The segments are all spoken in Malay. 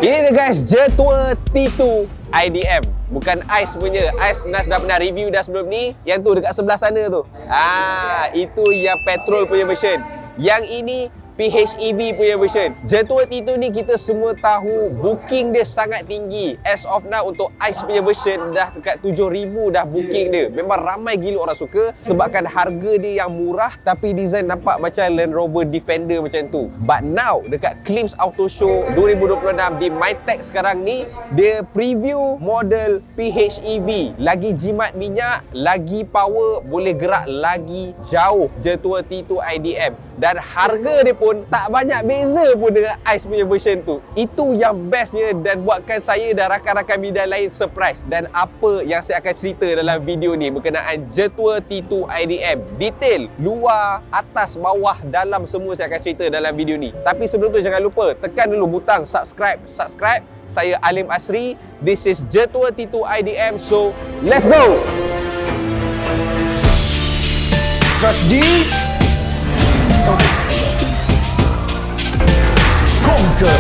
Ini dia guys, Jetua T2 IDM. Bukan Ice punya. Ice Nas dah pernah review dah sebelum ni. Yang tu dekat sebelah sana tu. Itu yang petrol punya version. Yang ini PHEV punya version. Jetua T2 ni kita semua tahu booking dia sangat tinggi. As of now untuk Ice punya version dah dekat 7,000 dah booking dia. Memang ramai gila orang suka sebabkan harga dia yang murah tapi design nampak macam Land Rover Defender macam tu. But now dekat Klims Auto Show 2026 di MyTech sekarang ni, dia preview model PHEV. Lagi jimat minyak, lagi power, boleh gerak lagi jauh Jetua T2 IDM. Dan harga dia pun tak banyak beza pun dengan Ice punya version tu. Itu yang bestnya dan buatkan saya dan rakan-rakan bidan lain surprise. Dan apa yang saya akan cerita dalam video ni berkenaan Jetua T2 IDM. Detail, luar, atas, bawah, dalam semua saya akan cerita dalam video ni. Tapi sebelum tu jangan lupa tekan dulu butang subscribe. Saya Alim Asri. This is Jetua T2 IDM. So, let's go! Trust G. Conquer.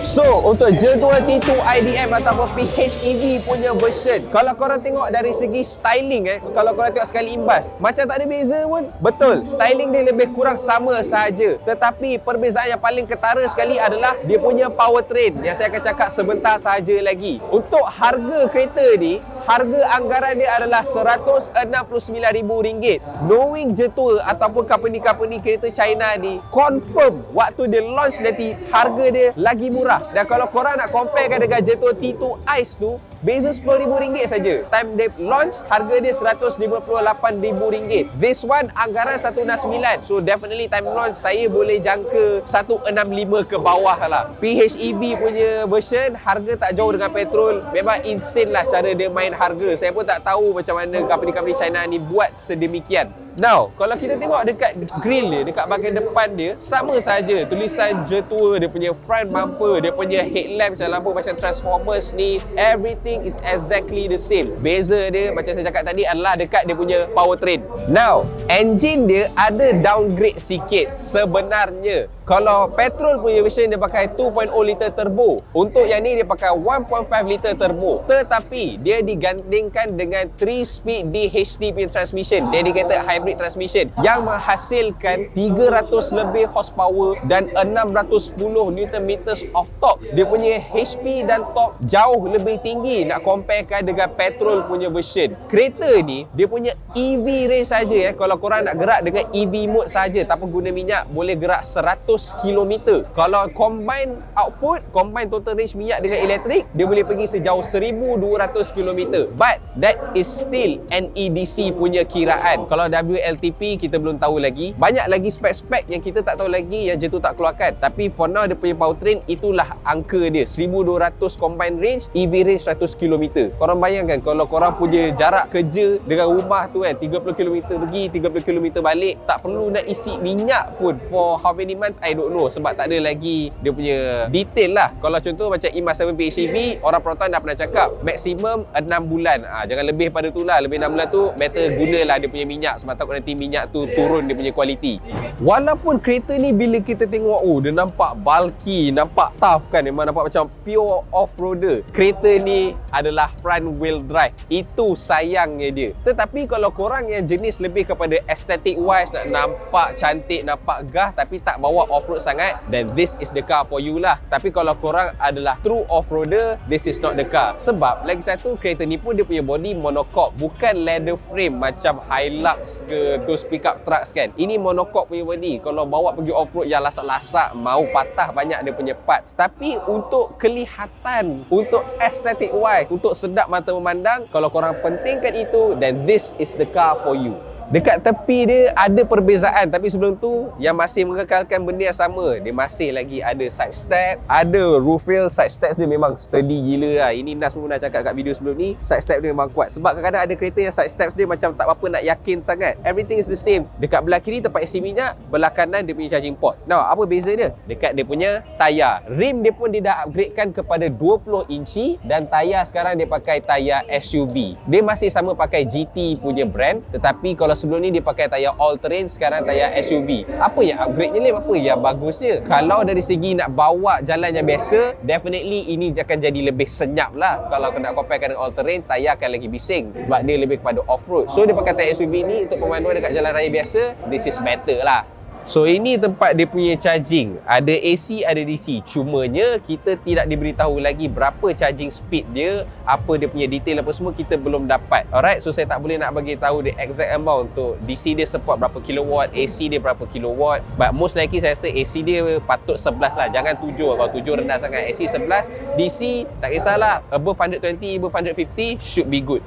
So, untuk Jetua T2 IDM ataupun PHEV punya version, kalau korang tengok dari segi styling kalau korang tengok sekali imbas, macam tak ada beza pun. Betul, styling dia lebih kurang sama sahaja. Tetapi perbezaan yang paling ketara sekali adalah dia punya powertrain yang saya akan cakap sebentar sahaja lagi. Untuk harga kereta ni, harga anggaran dia adalah RM169,000. Knowing Jetua ataupun company-company kereta China ni, confirm waktu dia launch nanti harga dia lagi murah. Dan kalau korang nak comparekan dengan Jetua T2 Ice tu, beza RM10,000 saja. Time dia launch, harga dia RM158,000. This one anggaran RM169,000. So definitely time launch saya boleh jangka RM165,000 ke bawah lah. PHEV punya version harga tak jauh dengan petrol. Memang insane lah cara dia main harga. Saya pun tak tahu macam mana company-company China ni buat sedemikian. Now, kalau kita tengok dekat grill dia, dekat bahagian depan dia, sama saja tulisan Jetua, dia punya front bumper, dia punya headlamp macam lampu macam Transformers ni, everything is exactly the same. Beza dia macam saya cakap tadi adalah dekat dia punya powertrain. Now, engine dia ada downgrade sikit sebenarnya. Kalau petrol punya version dia pakai 2.0 liter turbo. Untuk yang ni dia pakai 1.5 liter turbo. Tetapi dia digandingkan dengan 3-speed DHT punya transmission, dedicated hybrid transmission, yang menghasilkan 300 lebih horsepower dan 610 Nm of torque. Dia punya HP dan torque jauh lebih tinggi nak comparekan dengan petrol punya version. Kereta ni dia punya EV range saja kalau korang nak gerak dengan EV mode saja tanpa guna minyak, boleh gerak 100 km. Kalau combine output, combine total range minyak dengan elektrik, dia boleh pergi sejauh 1200 km. But that is still NEDC punya kiraan. Kalau WLTP kita belum tahu lagi. Banyak lagi spek-spek yang kita tak tahu lagi yang Jetua tak keluarkan. Tapi for now dia punya powertrain itulah angka dia, 1200 combine range, EV range 100 km. Korang bayangkan kalau korang punya jarak kerja dengan rumah tu 30 km pergi, 30 km balik, tak perlu nak isi minyak pun for how many months I don't know, sebab tak ada lagi dia punya detail lah. Kalau contoh macam Imas 7 PHEV, orang Proton dah pernah cakap maksimum 6 bulan. Jangan lebih pada tu lah. Lebih 6 bulan tu better gunalah dia punya minyak, sebab takut nanti minyak tu turun dia punya kualiti. Walaupun kereta ni bila kita tengok, dia nampak bulky, nampak tough kan, memang nampak macam pure off-roader. Kereta ni adalah front wheel drive. Itu sayangnya dia. Tetapi kalau korang yang jenis lebih kepada aesthetic wise, nak nampak cantik, nampak gah tapi tak bawa off-road sangat, then this is the car for you lah. Tapi kalau korang adalah true off-roader, this is not the car. Sebab lagi satu, kereta ni pun dia punya body monocoque, bukan leather frame macam Hilux ke those pickup trucks kan. Ini monocoque punya body. Kalau bawa pergi off-road yang lasak-lasak, mau patah banyak dia punya parts. Tapi untuk kelihatan, untuk aesthetic wise, untuk sedap mata memandang, kalau korang pentingkan itu, then this is the car for you. Dekat tepi dia ada perbezaan, tapi sebelum tu yang masih mengekalkan benda yang sama, dia masih lagi ada side step, ada roof rail. Side step dia memang sturdy gila lah. Ini Nas pun dah cakap kat video sebelum ni, side step dia memang kuat. Sebab kadang-kadang ada kereta yang side steps dia macam tak apa nak yakin sangat. Everything is the same. Dekat belah kiri tempat isi minyak, belah kanan dia punya charging port. Now, apa beza dia? Dekat dia punya tayar. Rim dia pun dia dah upgradekan kepada 20 inci dan tayar sekarang dia pakai tayar SUV. Dia masih sama pakai GT punya brand, tetapi kalau sebelum ni dia pakai tayar all terrain, sekarang tayar SUV. Apa yang upgrade ni, apa yang bagusnya? Kalau dari segi nak bawa jalan yang biasa, definitely ini akan jadi lebih senyap lah. Kalau nak comparekan dengan all terrain, tayar akan lagi bising sebab dia lebih kepada off-road. So dia pakai tayar SUV ni untuk pemanduan dekat jalan raya biasa, this is better lah. So ini tempat dia punya charging. Ada AC, ada DC. Cumanya kita tidak diberitahu lagi berapa charging speed dia, apa dia punya detail apa semua kita belum dapat. Alright, so saya tak boleh nak bagi tahu the exact amount untuk DC dia support berapa kilowatt, AC dia berapa kilowatt. But most likely saya rasa AC dia patut 11 lah. Jangan 7. Kalau 7 rendah sangat. AC 11, DC tak kisahlah. Above 120, above 150 should be good.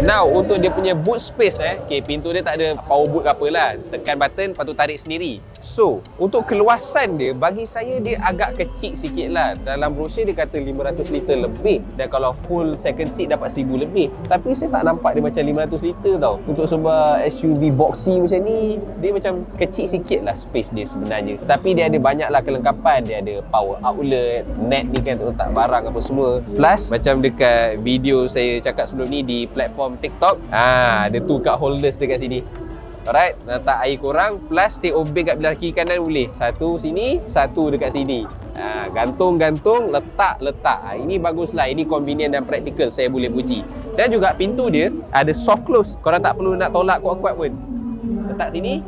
Now, untuk dia punya boot space okay, pintu dia tak ada power boot ke apalah. Tekan button, lepas tu tarik sendiri. So, untuk keluasan dia, bagi saya dia agak kecil sikit lah. Dalam brochure dia kata 500 liter lebih. Dan kalau full second seat dapat 1000 lebih. Tapi saya tak nampak dia macam 500 liter tau. Untuk sebuah SUV boxy macam ni, dia macam kecil sikit lah space dia sebenarnya. Tapi dia ada banyak lah kelengkapan. Dia ada power outlet, net ni kan untuk letak barang apa semua. Plus, macam dekat video saya cakap sebelum ni di platform TikTok, ada 2 cup holders dekat sini. Alright, nak letak air korang, plus take obeng kat belah kiri kanan boleh. Satu sini, satu dekat sini. Gantung-gantung, letak-letak. Ini baguslah, ini convenient dan practical, saya boleh puji. Dan juga pintu dia ada soft close. Korang tak perlu nak tolak kuat-kuat pun. Letak sini,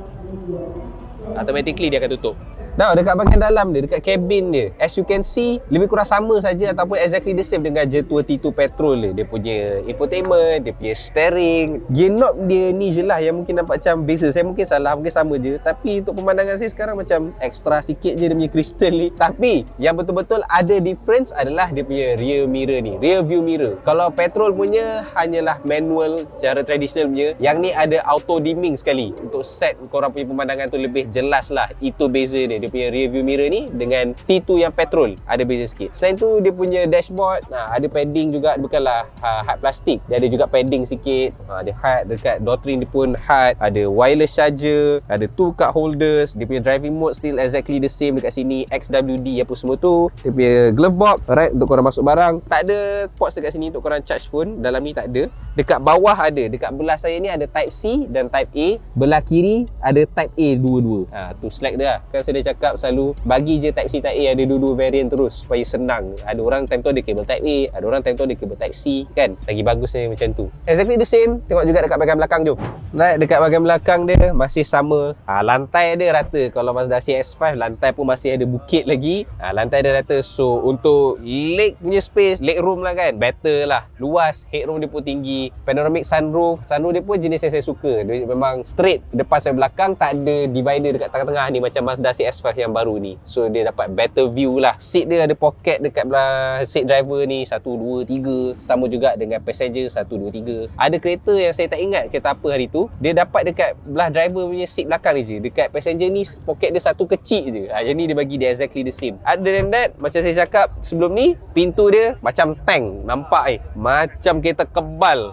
automatically dia akan tutup. Now, dekat bahagian dalam dia, dekat cabin dia, as you can see, lebih kurang sama saja ataupun exactly the same dengan J2 T2 petrol dia. Dia punya infotainment, dia punya steering, gear knob dia ni je lah yang mungkin nampak macam beza. Saya mungkin salah, mungkin sama je. Tapi untuk pemandangan saya sekarang macam extra sikit je dia punya crystal ni. Tapi yang betul-betul ada difference adalah dia punya rear mirror ni, rear view mirror. Kalau petrol punya hanyalah manual cara tradisional punya, yang ni ada auto dimming sekali untuk set korang punya pemandangan tu lebih jelas lah. Itu beza dia. Dia punya rear view mirror ni dengan T2 yang petrol ada beza sikit. Selain tu dia punya dashboard ada padding juga, bukanlah hard plastik. Dia ada juga padding sikit. Dia hard dekat door trim dia pun hard. Ada wireless charger, ada 2 cup holders. Dia punya driving mode still exactly the same dekat sini, XWD apa semua tu. Dia punya glove box, alright, untuk korang masuk barang. Tak ada ports dekat sini untuk korang charge phone. Dalam ni tak ada. Dekat bawah ada. Dekat belah saya ni ada Type C dan Type A. Belah kiri ada Type A dua-dua. Tu slack dia lah. Kan saya dah cakap selalu bagi je Type C, Type A ada dua-dua variant terus supaya senang. Ada orang time tu ada kabel Type A, ada orang time tu ada kabel Type C kan. Lagi bagusnya macam tu. Exactly the same. Tengok juga dekat bahagian belakang jom. Right, dekat bahagian belakang dia masih sama. Lantai dia rata. Kalau Mazda CX-5 lantai pun masih ada bukit lagi. Lantai dia rata. So untuk leg punya space, leg room lah kan, better lah. Luas, headroom dia pun tinggi. Panoramic sunroof. Sunroof dia pun jenis yang saya suka. Dia memang straight depan sampai belakang, tak ada divider dekat tengah-tengah ni macam Mazda CX-5 yang baru ni. So dia dapat better view lah. Seat dia ada pocket dekat belah seat driver ni 1, 2, 3. Sama juga dengan passenger 1, 2, 3. Ada kereta yang saya tak ingat kereta apa hari tu, dia dapat dekat belah driver punya seat belakang ni je. Dekat passenger ni pocket dia satu kecil je. Yang ni dia bagi dia exactly the same. Other than that, macam saya cakap sebelum ni, pintu dia macam tank. Nampak macam kereta kebal.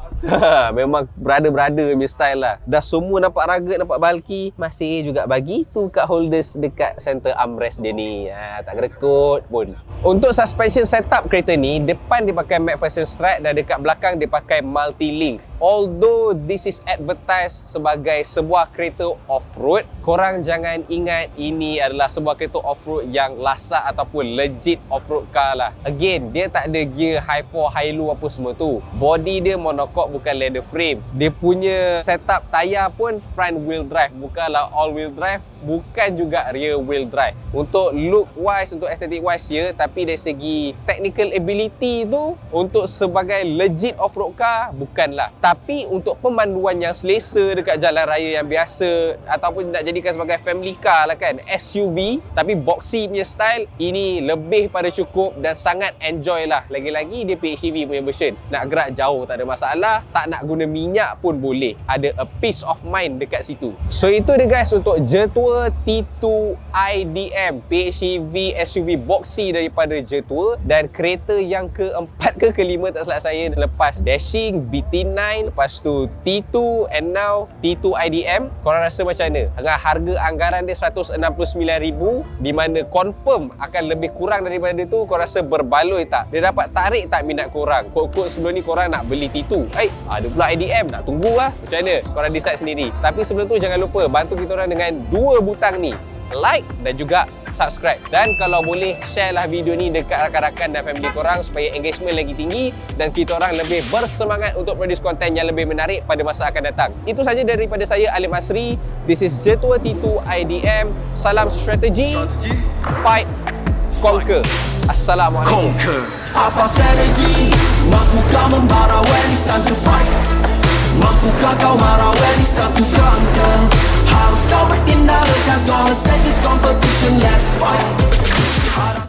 Memang brother-brother punya style lah. Dah semua nampak rugged, nampak bulky. Masih juga bagi tu kat holders dekat center armrest dia ni. Tak kerekut pun. Untuk suspension setup kereta ni, depan dia pakai McPherson Strut dan dekat belakang dia pakai Multi-Link. Although this is advertised sebagai sebuah kereta off-road, korang jangan ingat ini adalah sebuah kereta off-road yang lasak ataupun legit off-road car lah. Again, dia tak ada gear high 4, high low apa semua tu. Body dia monocoque, bukan leather frame. Dia punya setup tayar pun front wheel drive, bukanlah all wheel drive, bukan juga rear wheel drive. Untuk look wise, untuk aesthetic wise ya, tapi dari segi technical ability tu untuk sebagai legit off-road car bukanlah. Tapi untuk pemanduan yang selesa dekat jalan raya yang biasa ataupun nak jadikan sebagai family car lah kan, SUV tapi boxy punya style, ini lebih pada cukup dan sangat enjoy lah. Lagi-lagi dia PHEV punya version. Nak gerak jauh tak ada masalah, tak nak guna minyak pun boleh. Ada a peace of mind dekat situ. So itu dia guys untuk Jetour T2 IDM PHEV SUV boxy daripada Jetour, dan kereta yang keempat ke kelima tak salah saya selepas Dashing, VT9, lepas tu T2 and now T2 IDM. Korang rasa macam mana? Dengan harga anggaran dia 169,000 di mana confirm akan lebih kurang daripada tu, korang rasa berbaloi tak? Dia dapat tarik tak minat korang? Kod-kod sebelum ni korang nak beli T2, ada pula IDM, nak tunggu lah. Macam mana? Korang decide sendiri. Tapi sebelum tu jangan lupa bantu kita orang dengan 2 butang ni, like dan juga subscribe. Dan kalau boleh share lah video ni dekat rakan-rakan dan family korang supaya engagement lagi tinggi dan kita orang lebih bersemangat untuk produce konten yang lebih menarik pada masa akan datang. Itu saja daripada saya, Alif Masri. This is Jetour T2 IDM. Salam strategi, fight, conquer. Assalamualaikum. Apa strategi? Nak buka membara when it's time to